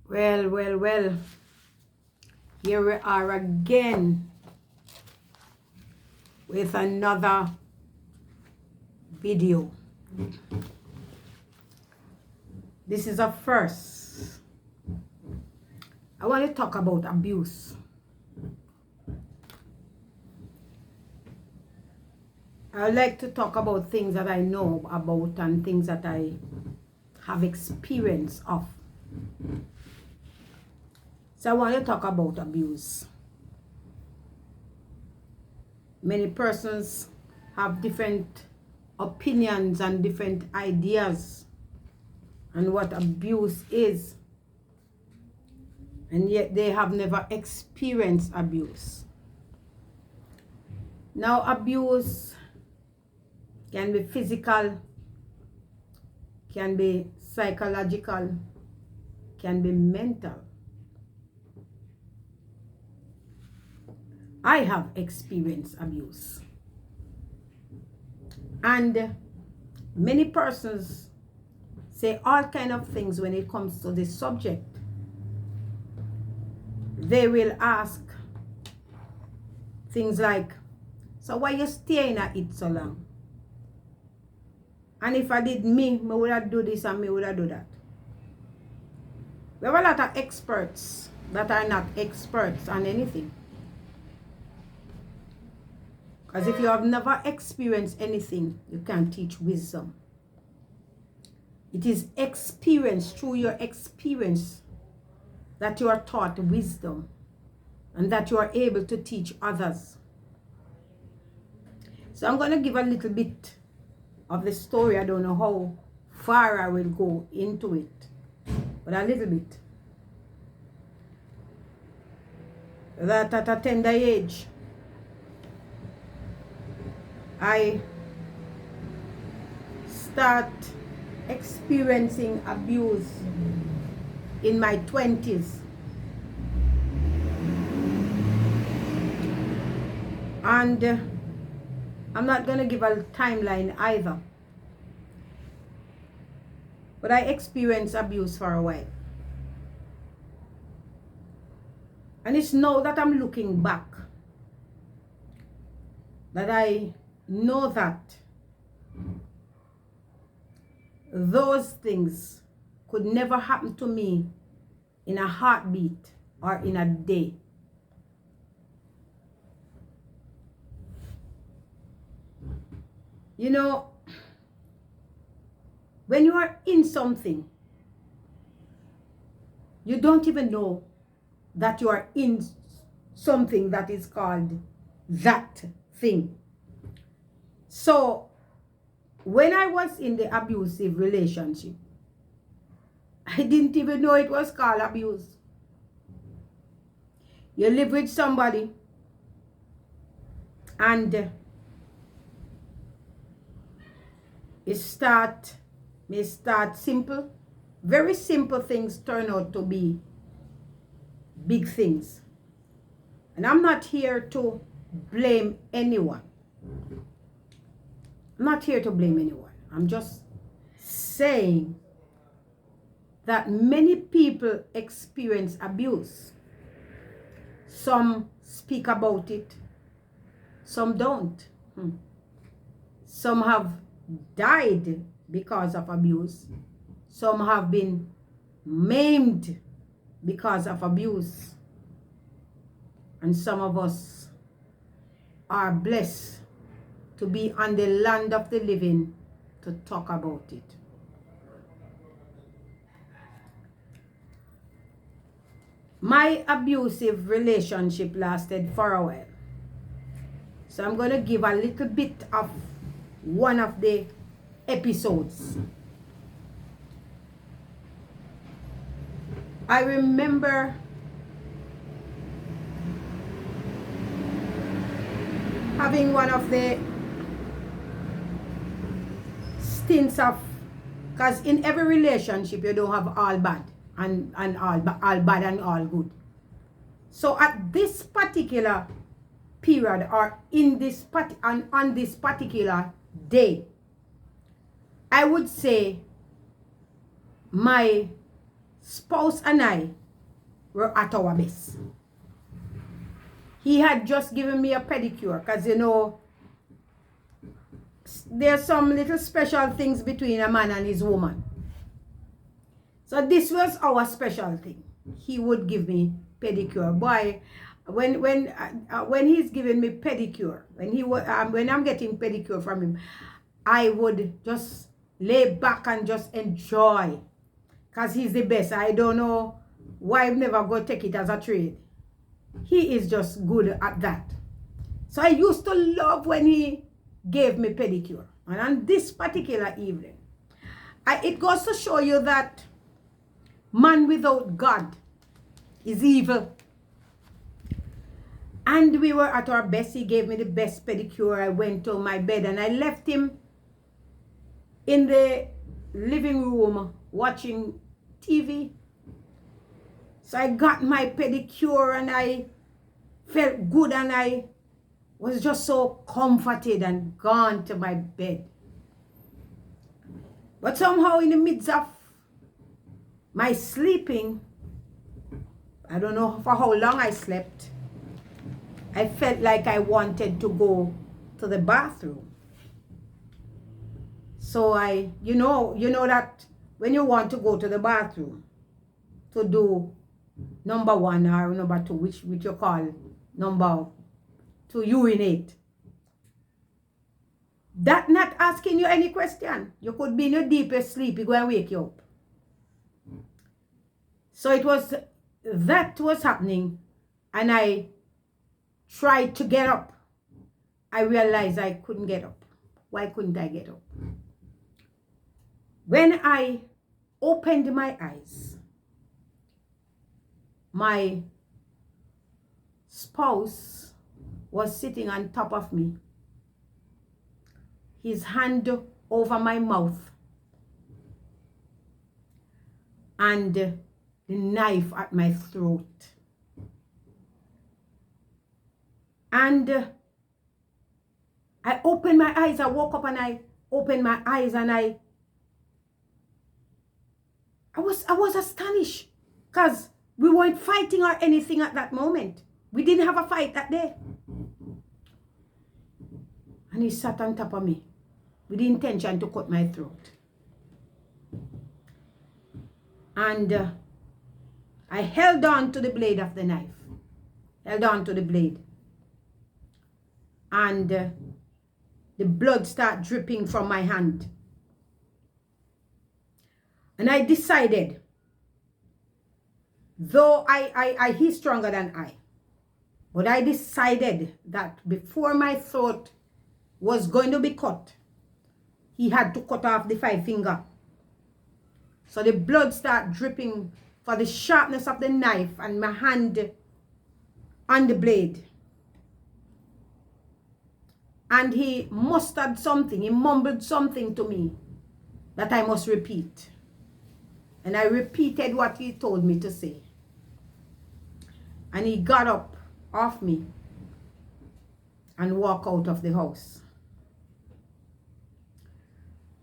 Well. Here we are again with another video. This is a first. I want to talk about abuse. I like to talk about things that I know about and things that I have experience of. So I want to talk about abuse. Many persons have different opinions and different ideas on what abuse is, and yet they have never experienced abuse. Now, abuse can be physical, can be psychological, can be mental. I have experienced abuse. And many persons say all kind of things when it comes to this subject. They will ask things like, so why you staying at it so long? And if I did me would have do this and me would have do that. We have a lot of experts that are not experts on anything. Because if you have never experienced anything, you can't teach wisdom. It is experience, through your experience, that you are taught wisdom and that you are able to teach others. So I'm going to give a little bit of the story. I don't know how far I will go into it, but a little bit. That at a tender age, I start experiencing abuse in my 20s. And I'm not going to give a timeline either. But I experienced abuse for a while. And it's now that I'm looking back that I know that those things could never happen to me in a heartbeat or in a day. You know, when you are in something, you don't even know that you are in something that is called that thing. So, when I was in the abusive relationship, I didn't even know it was called abuse. You live with somebody and it may start simple. Very simple things turn out to be big things. And I'm not here to blame anyone. I'm not here to blame anyone. I'm just saying that many people experience abuse. Some speak about it, some don't. Some have died because of abuse. Some have been maimed because of abuse. And some of us are blessed to be on the land of the living to talk about it. My abusive relationship lasted for a while. So I'm going to give a little bit of one of the episodes. I remember having one of the stints of, because in every relationship you don't have all bad and all bad and all good. So at this particular period, or in this on this particular day, I would say my spouse and I were at our best. He had just given me a pedicure because, you know, there's some little special things between a man and his woman. So this was our special thing. He would give me pedicure. Boy, when he's giving me pedicure, when I'm getting pedicure from him, I would just lay back and just enjoy, because he's the best. I don't know why I've never go take it as a trade. He is just good at that. So I used to love when he gave me pedicure. And on this particular evening, it goes to show you that man without God is evil. And we were at our best. He gave me the best pedicure. I went to my bed and I left him in the living room watching TV. So I got my pedicure and I felt good and I was just so comforted and gone to my bed. But somehow in the midst of my sleeping, I don't know for how long I slept, I felt like I wanted to go to the bathroom. So you know that when you want to go to the bathroom to do number one or number two, which you call number, to urinate, that not asking you any question. You could be in your deepest sleep, it go and wake you up. So that was happening, and I tried to get up. I realized I couldn't get up. Why couldn't I get up? When I opened my eyes, my spouse was sitting on top of me, his hand over my mouth, and the knife at my throat. And I opened my eyes. I woke up and I opened my eyes and I was astonished, because we weren't fighting or anything at that moment. We didn't have a fight that day. And he sat on top of me with the intention to cut my throat. And I held on to the blade of the knife. Held on to the blade. And the blood started dripping from my hand. And I decided, though he's stronger than I, but I decided that before my throat was going to be cut, he had to cut off the 5 finger. So the blood started dripping for the sharpness of the knife and my hand on the blade. And he mustered something, he mumbled something to me that I must repeat. And I repeated what he told me to say. And he got up off me and walked out of the house.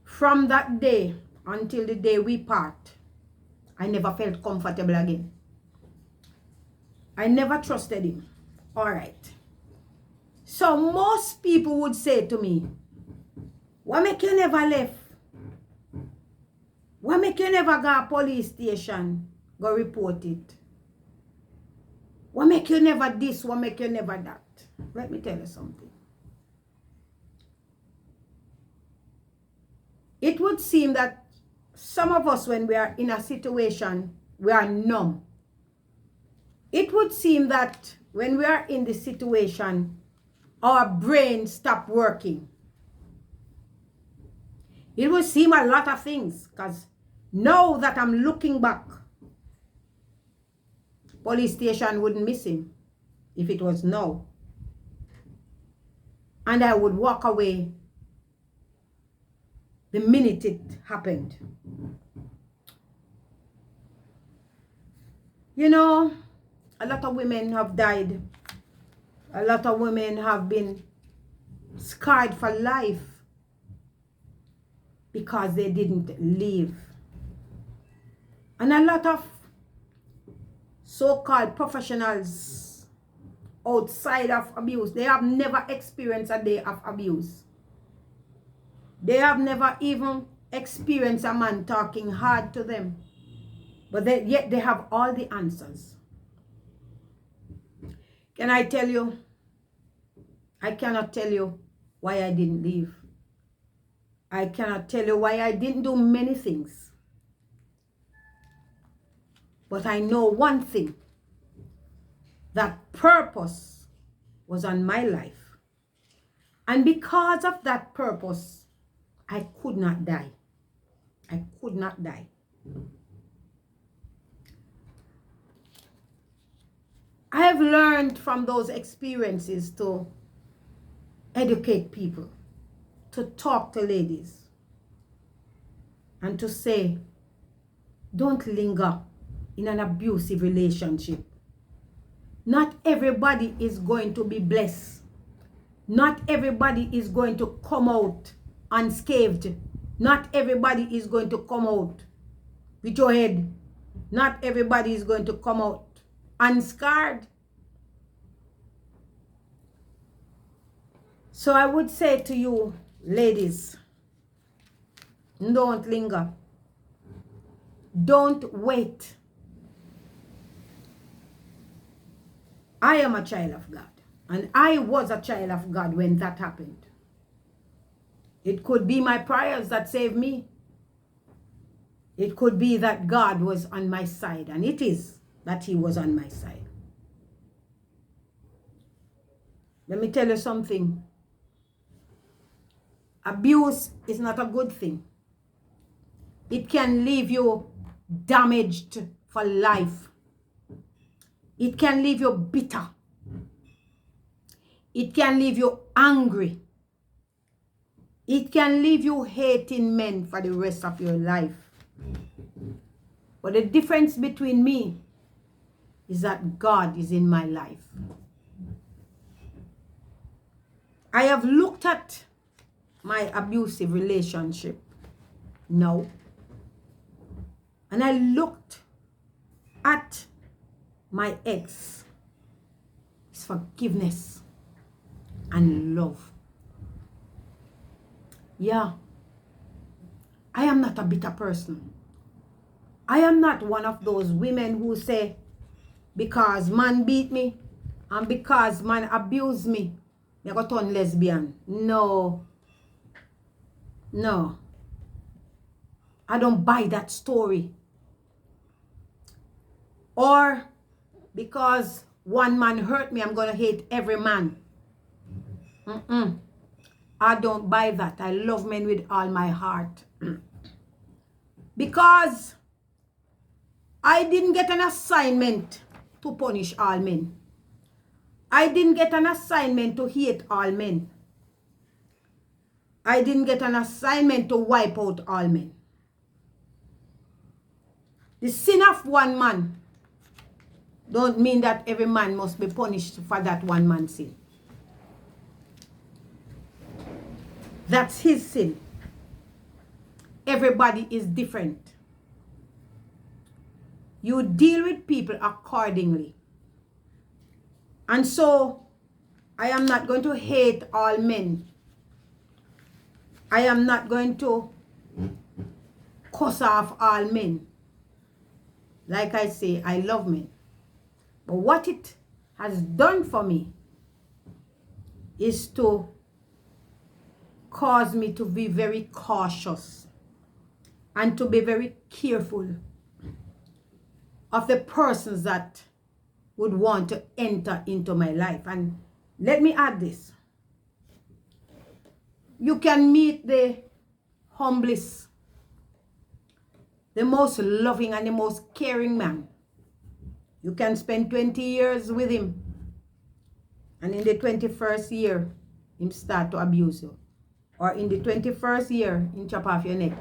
From that day until the day we part, I never felt comfortable again. I never trusted him. All right. So most people would say to me, what make you never left? What make you never go to police station, go report it? What make you never this? What make you never that? Let me tell you something. It would seem that some of us, when we are in a situation, we are numb. It would seem that when we are in the situation, our brain stop working. It would seem a lot of things, because now that I'm looking back, police station wouldn't miss him if it was now. And I would walk away the minute it happened. You know, a lot of women have died. A lot of women have been scarred for life because they didn't live. And a lot of so-called professionals outside of abuse, they have never experienced a day of abuse. They have never even experienced a man talking hard to them. But yet they have all the answers. Can I tell you? I cannot tell you why I didn't leave. I cannot tell you why I didn't do many things. But I know one thing. That purpose was on my life. And because of that purpose, I could not die. I could not die. I have learned from those experiences to educate people, to talk to ladies, and to say, don't linger in an abusive relationship. Not everybody is going to be blessed. Not everybody is going to come out unscathed. Not everybody is going to come out with your head. Not everybody is going to come out unscarred. So I would say to you, ladies, don't linger. Don't wait. I am a child of God. And I was a child of God when that happened. It could be my prayers that saved me. It could be that God was on my side. And it is that he was on my side. Let me tell you something. Abuse is not a good thing. It can leave you damaged for life. It can leave you bitter. It can leave you angry. It can leave you hating men for the rest of your life. But the difference between me is that God is in my life. I have looked at my abusive relationship now. And I looked at my ex. It's forgiveness and love. Yeah. I am not a bitter person. I am not one of those women who say, because man beat me and because man abused me, I got turn lesbian. No. No. I don't buy that story. Or because one man hurt me, I'm going to hate every man. I don't buy that. I love men with all my heart. Because I didn't get an assignment to punish all men. I didn't get an assignment to hate all men. I didn't get an assignment to wipe out all men. The sin of one man don't mean that every man must be punished for that one man's sin. That's his sin. Everybody is different. You deal with people accordingly. And so, I am not going to hate all men. I am not going to cuss off all men. Like I say, I love men. But what it has done for me is to cause me to be very cautious and to be very careful of the persons that would want to enter into my life. And let me add this. You can meet the humblest, the most loving and the most caring man. You can spend 20 years with him. And in the 21st year, him start to abuse you. Or in the 21st year, him chop off your neck.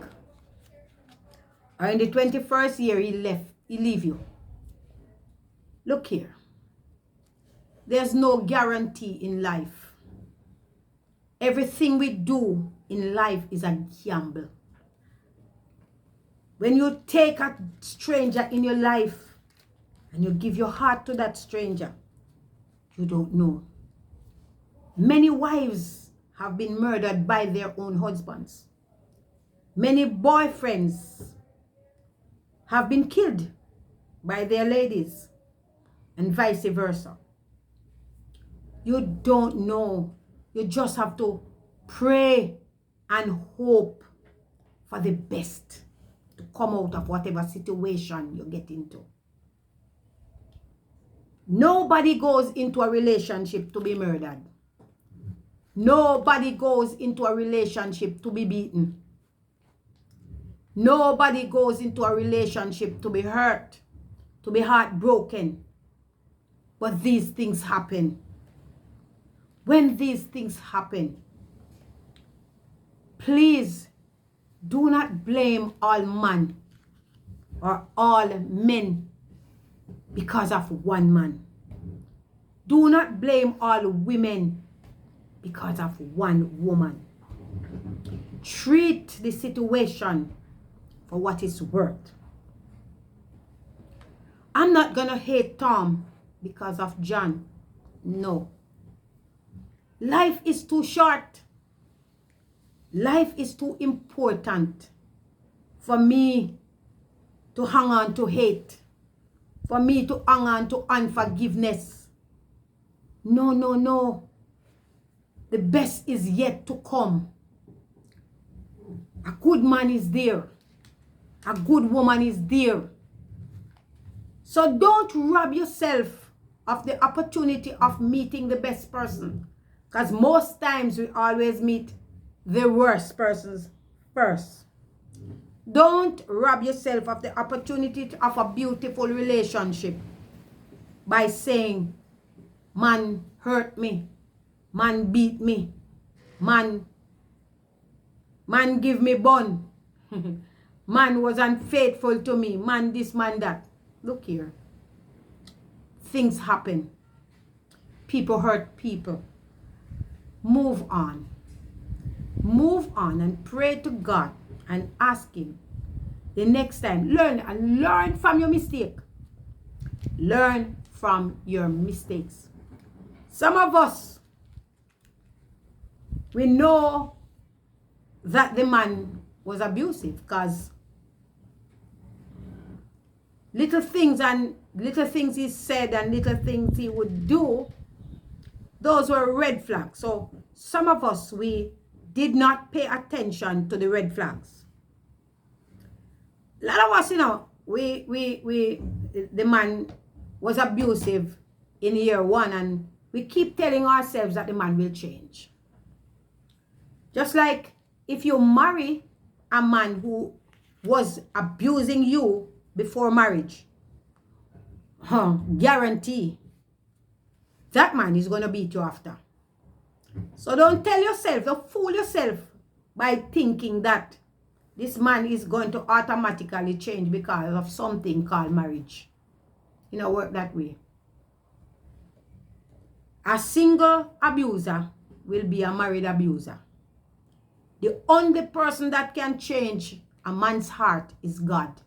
Or in the 21st year, he leave you. Look here. There's no guarantee in life. Everything we do in life is a gamble. When you take a stranger in your life and you give your heart to that stranger, you don't know. Many wives have been murdered by their own husbands. Many boyfriends have been killed by their ladies, and vice versa. You don't know. You just have to pray and hope for the best to come out of whatever situation you get into. Nobody goes into a relationship to be murdered. Nobody goes into a relationship to be beaten. Nobody goes into a relationship to be hurt, to be heartbroken. But these things happen. When these things happen, please do not blame all men or all men because of one man. Do not blame all women because of one woman. Treat the situation for what it's worth. I'm not gonna hate Tom because of John. No. Life is too short. Life is too important for me to hang on to hate, for me to hang on to unforgiveness. No, no, no. The best is yet to come. A good man is there. A good woman is there. So don't rob yourself of the opportunity of meeting the best person. Because most times we always meet the worst persons first. Don't rob yourself of the opportunity of a beautiful relationship by saying, man hurt me, man beat me, man give me bun, man was unfaithful to me, man this, man that. Look here. Things happen. People hurt people. Move on. Move on and pray to God and ask Him the next time. Learn from your mistake. Learn from your mistakes. Some of us, we know that the man was abusive because little things he said and little things he would do, those were red flags. So some of us, we did not pay attention to the red flags. A lot of us, the man was abusive in year one, and we keep telling ourselves that the man will change. Just like if you marry a man who was abusing you before marriage, guarantee that man is going to beat you after. So don't fool yourself by thinking that this man is going to automatically change because of something called marriage. It don't work that way. A single abuser will be a married abuser. The only person that can change a man's heart is God.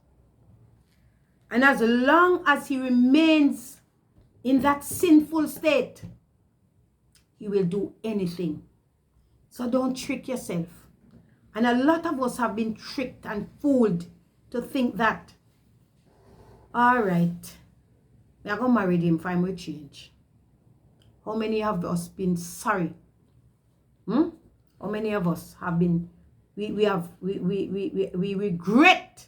And as long as he remains in that sinful state, he will do anything. So don't trick yourself. And a lot of us have been tricked and fooled to think that, all right, we are going to marry him, fine, we change. How many of us been sorry? How many of us have been, we regret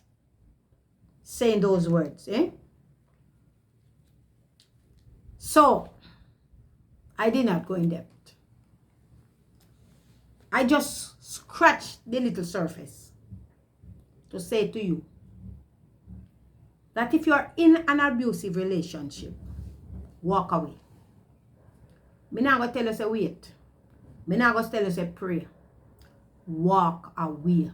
saying those words, eh? So, I did not go in depth. I just scratched the little surface to say to you that if you are in an abusive relationship, walk away. Me not going to tell you say wait. Me not going to tell you say pray. Walk away.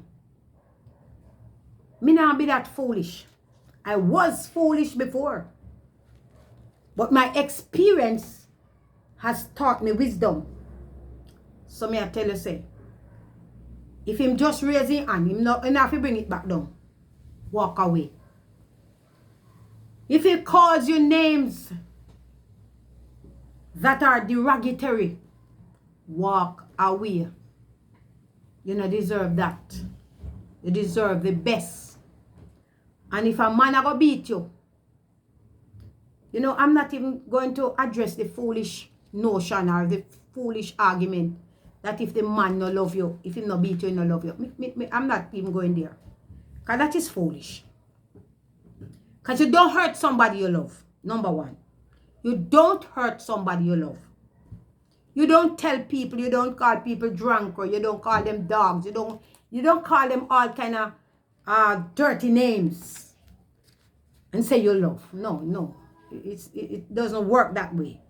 Me not be that foolish. I was foolish before. But my experience has taught me wisdom. So me I tell you say, if him just raise his hand, him not enough to bring it back down. walk away. If he calls you names that are derogatory, walk away. You don't deserve that. You deserve the best. And if a man go beat you, you know, I'm not even going to address the foolish notion or the foolish argument that if the man no love you, if he no beat you, he no love you. I'm not even going there. Because that is foolish. Because you don't hurt somebody you love. Number one. You don't hurt somebody you love. You don't tell people, you don't call people drunk, or you don't call them dogs. You don't call them all kind of dirty names and say you love. No. It doesn't work that way.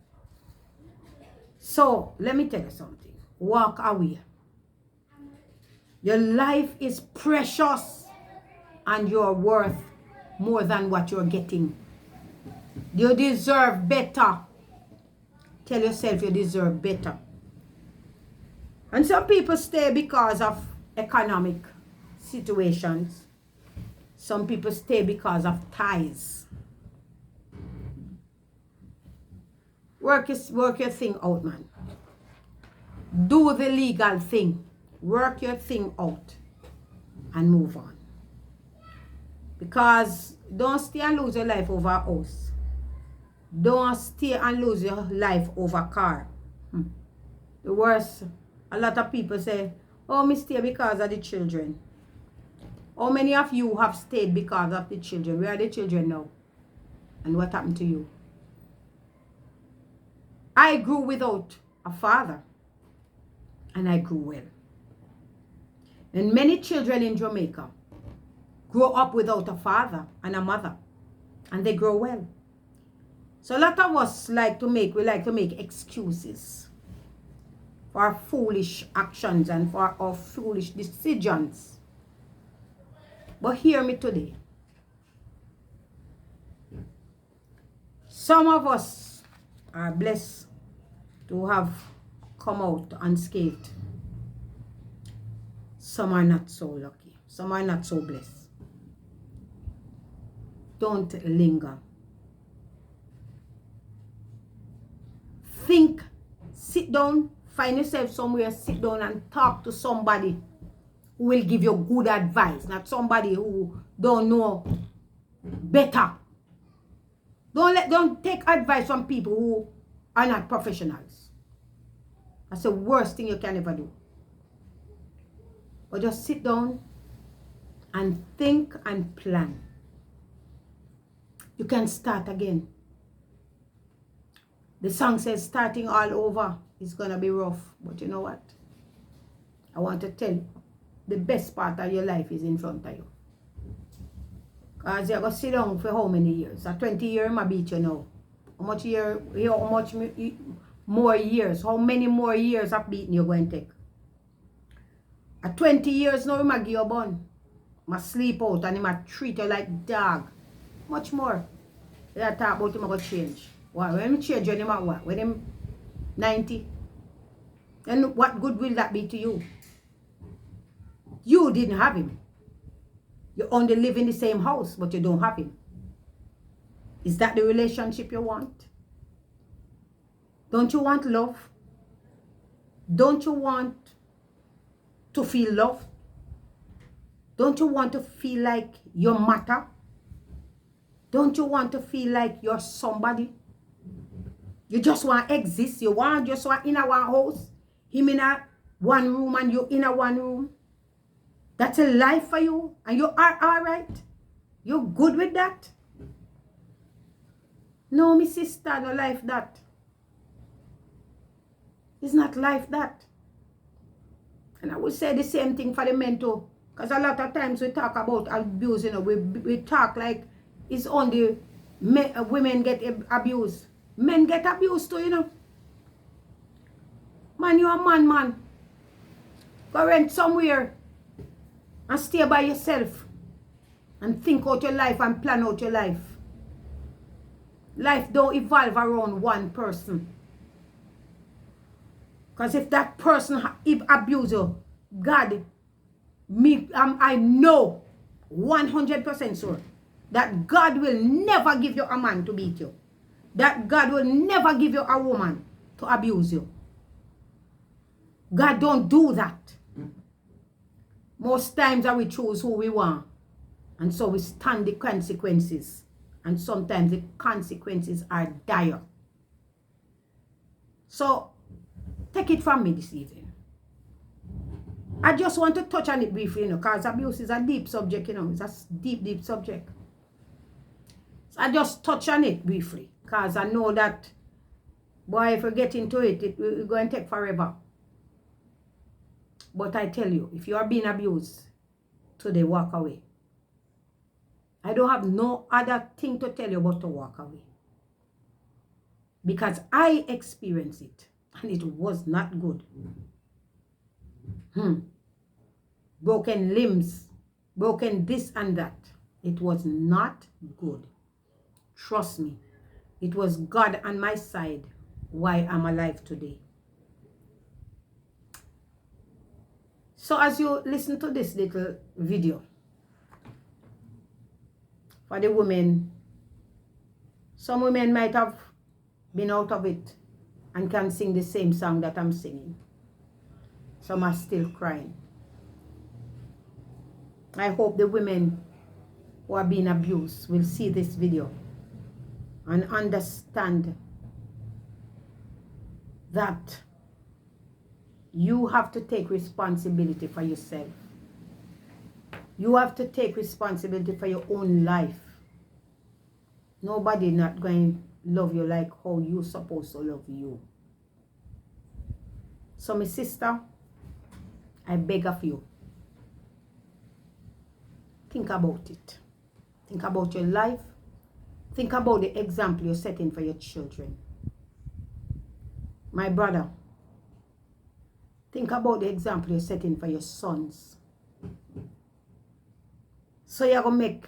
So, let me tell you something. Walk away. Your life is precious and you're worth more than what you're getting. You deserve better. Tell yourself you deserve better. And some people stay because of economic situations. Some people stay because of ties. Work your thing out, man. Do the legal thing. Work your thing out and move on. Because don't stay and lose your life over a house. Don't stay and lose your life over a car. The worst, a lot of people say, oh, me stay because of the children. How many of you have stayed because of the children? Where are the children now? And what happened to you? I grew without a father. And I grew well. And many children in Jamaica grow up without a father and a mother. And they grow well. So a lot of us like to make excuses for our foolish actions and for our foolish decisions. But hear me today. Some of us are blessed to have come out unscathed. Some are not so lucky. Some are not so blessed. Don't linger. Think, sit down, find yourself somewhere, sit down and talk to somebody who will give you good advice, not somebody who don't know better. Don't take advice from people who are not professionals. That's the worst thing you can ever do. But just sit down and think and plan. You can start again. The song says starting all over is going to be rough. But you know what? I want to tell you, the best part of your life is in front of you. Because you're going to sit down for how many years? A 20 years, I beat you now. How much more years? How many more years of beating you going to take? At 20 years now, I give you a bun. I sleep out and I treat you like dog. Much more. They talk about him going to change. Why? When him change, when him at what? When him 90? And what good will that be to you? You didn't have him. You only live in the same house, but you don't have him. Is that the relationship you want? Don't you want love? Don't you want to feel loved? Don't you want to feel like you matter? Don't you want to feel like you're somebody? You just want to exist. You just want in a one house. Him in a one room and you in a one room. That's a life for you. And you are all right. You're good with that. No, my sister, no life that. It's not life that. And I would say the same thing for the men too. Because a lot of times we talk about abuse, you know, we talk like it's only women get abused. Men get abused too, you know. Man, you're a man. Go rent somewhere and stay by yourself and think out your life and plan out your life. Life don't evolve around one person. Because if that person abuse you, God, I know 100% sure that God will never give you a man to beat you. That God will never give you a woman to abuse you. God don't do that. Most times we choose who we want. And so we stand the consequences. And sometimes the consequences are dire. So, take it from me this evening. I just want to touch on it briefly, because abuse is a deep subject, It's a deep, deep subject. So I just touch on it briefly, because I know that, boy, if we get into it, it will go and take forever. But I tell you, if you are being abused, today, walk away. I don't have no other thing to tell you but to walk away. Because I experienced it, and it was not good. Broken limbs, broken this and that. It was not good. Trust me, it was God on my side why I'm alive today. So as you listen to this little video, for the women, some women might have been out of it and can sing the same song that I'm singing. Some are still crying. I hope the women who are being abused will see this video and understand that you have to take responsibility for yourself. You have to take responsibility for your own life. Nobody not going to love you like how you're supposed to love you. So my sister, I beg of you, think about it. Think about your life. Think about the example you're setting for your children. My brother, think about the example you're setting for your sons. So you're going to make,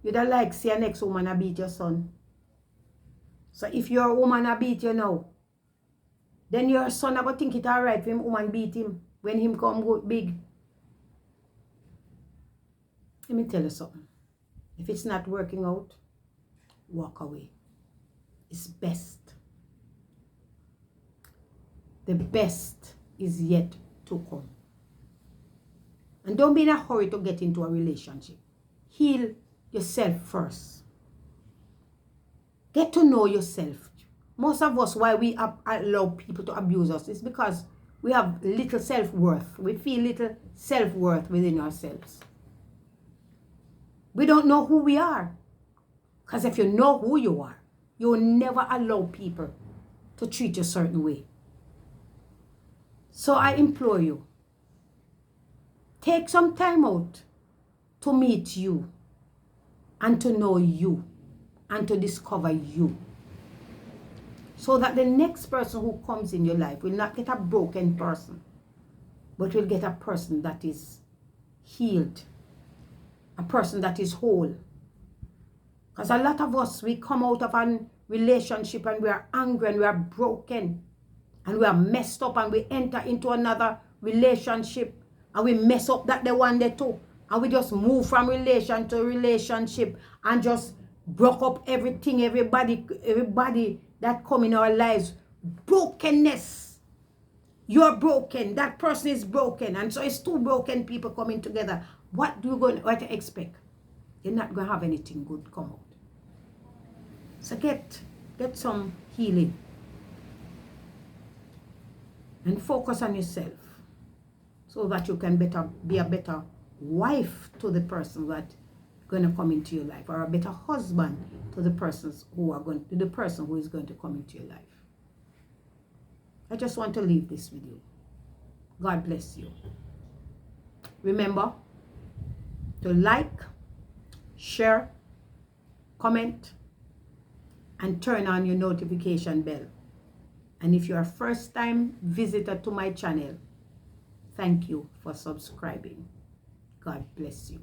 you don't like see your next woman a beat your son. So if your woman a beat you now, then your son are going to think it alright for him woman beat him when him come go big. Let me tell you something. If it's not working out, walk away. It's best. The best is yet to come. And don't be in a hurry to get into a relationship. Heal yourself first. Get to know yourself. Most of us, why we allow people to abuse us, is because we have little self-worth. We feel little self-worth within ourselves. We don't know who we are. Because if you know who you are, you will never allow people to treat you a certain way. So I implore you, take some time out to meet you and to know you and to discover you. So that the next person who comes in your life will not get a broken person, but will get a person that is healed, a person that is whole. Because a lot of us, we come out of a relationship and we are angry and we are broken and we are messed up, and we enter into another relationship and we mess up that the one they took, and we just move from relation to relationship and just broke up everything, everybody that come in our lives. Brokenness. You're broken. That person is broken. And so it's two broken people coming together. What to expect? You're not going to have anything good come out. So get some healing. And focus on yourself. So that you can be a better wife to the person that going to come into your life, or a better husband to the person who is going to come into your life. I just want to leave this with you. God bless you. Remember to like, share, comment, and turn on your notification bell. And if you're a first-time visitor to my channel, thank you for subscribing. God bless you.